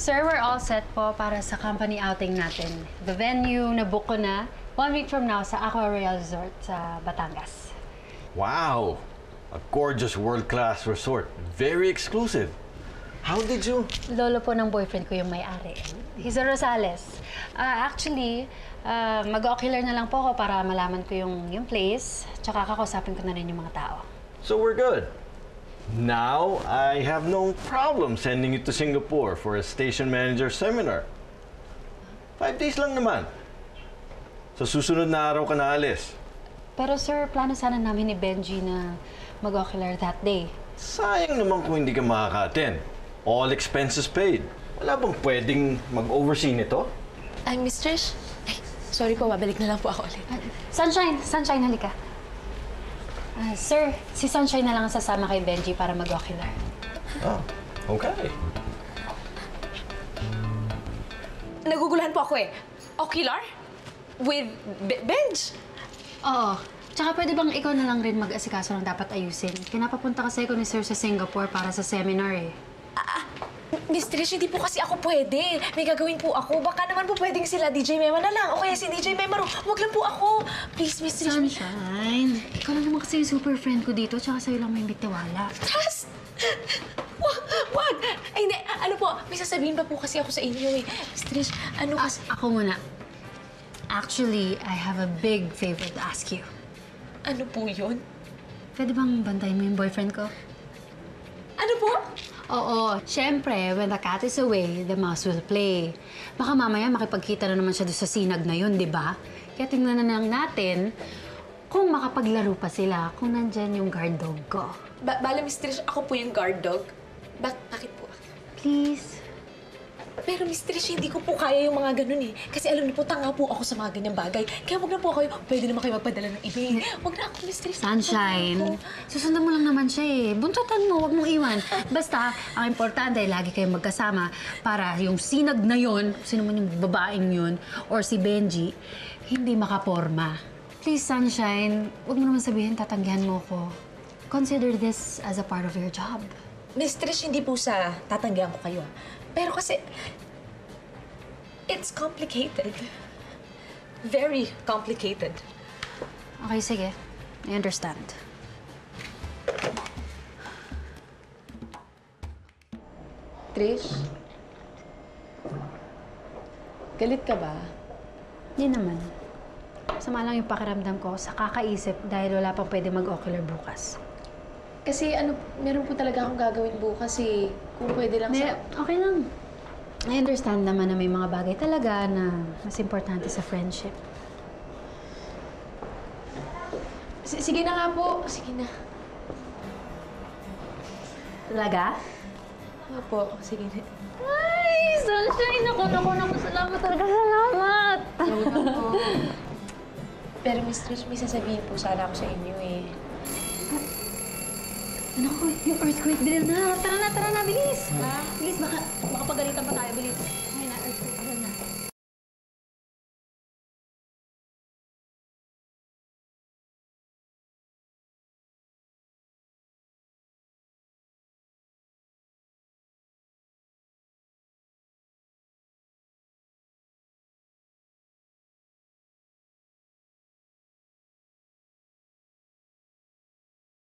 Sir, we're all set po para sa company outing natin. The venue, na-book ko na. 1 week from now sa Aqua Royal Resort sa Batangas. Wow! A gorgeous world-class resort. Very exclusive. How did you? Lolo po ng boyfriend ko yung may-ari. He's a Rosales. Actually, mag-ocular na lang po ako para malaman ko yung place. Tsaka kakausapin ko na rin yung mga tao. So we're good. Now, I have no problem sending you to Singapore for a station manager seminar. 5 days lang naman. Sa susunod na araw ka na alis. Pero sir, plano sana namin ni Benji na mag-ocular that day. Sayang naman kung hindi ka makaka-attend. All expenses paid. Wala bang pwedeng mag-oversee nito? Ay, Miss Trish. Ay, sorry po, babalik na lang po ako ulit. Sunshine, halika. Sir, si Sunshine na lang ang sasama kay Benji para mag-ocular. Ah, okay. Naguguluhan po ako eh. Ocular? With Benj? Oo. Tsaka pwede bang ikaw na lang rin mag-asikaso ng dapat ayusin? Pinapapunta kasi ako ni Sir sa Singapore para sa seminar eh. Miss Trish, hindi po kasi ako pwede. May gagawin po ako. Baka naman po pwedeng sila DJ Mema na lang. O kaya si DJ Mema ro. Huwag lang po ako. Please, Miss Trish. Sunshine, ikaw lang naman kasi yung super friend ko dito, tsaka sa'yo lang may bitiwala. Trust! Wag! Ay, hindi. Ano po, may sasabihin pa po kasi ako sa inyo eh. Miss Trish, ano kasi... Ako muna. Actually, I have a big favor to ask you. Ano po yun? Pwede bang bantayan mo yung boyfriend ko? Ano po? Oo, syempre, when the cat is away, the mouse will play. Baka mamaya makipagkita na naman siya doon sa sinag na yun, di ba? Kaya tingnan na lang natin kung makapaglaro pa sila kung nandyan yung guard dog ko. Bala, Miss Trish, ako po yung guard dog. Bakit po? Please? Pero Miss Trish, hindi ko po kaya yung mga ganun eh. Kasi alam niyo po, tanga po ako sa mga ganyang bagay. Kaya wag na po kayo, pwede naman kayo magpadala ng iba eh. Wag na ako, Miss Trish. Sunshine, susundan mo lang naman siya eh. Buntutan mo, wag mong iwan. Basta, ang importante, lagi kayong magkasama para yung sinag na yon, sino man yung babaeng yun, or si Benji, hindi makaporma. Please, Sunshine, wag mo naman sabihin tatanggihan mo ko. Consider this as a part of your job. Miss Trish, hindi po sa tatanggihan ko kayo. Pero kasi, it's complicated. Very complicated. Okay, sige. I understand. Trish? Galit ka ba? Hindi naman. Sama lang yung pakiramdam ko sa kakaisip dahil wala pang pwede mag-ocular bukas. Kasi meron po talaga akong gagawin bukas eh. Kung pwede lang sa... Okay lang. I understand naman na may mga bagay talaga na mas importante sa friendship. Sige na nga po. Sige na. Talaga? Nga po. Sige na. Ay, Sunshine! Naku, salamat talaga. Salamat! Pero Miss Trish, may sasabihin po sana ako sa inyo eh. Naku, yung earthquake drill na. Tara na, bilis! Bilis, baka pagalitan pa tayo, bilis.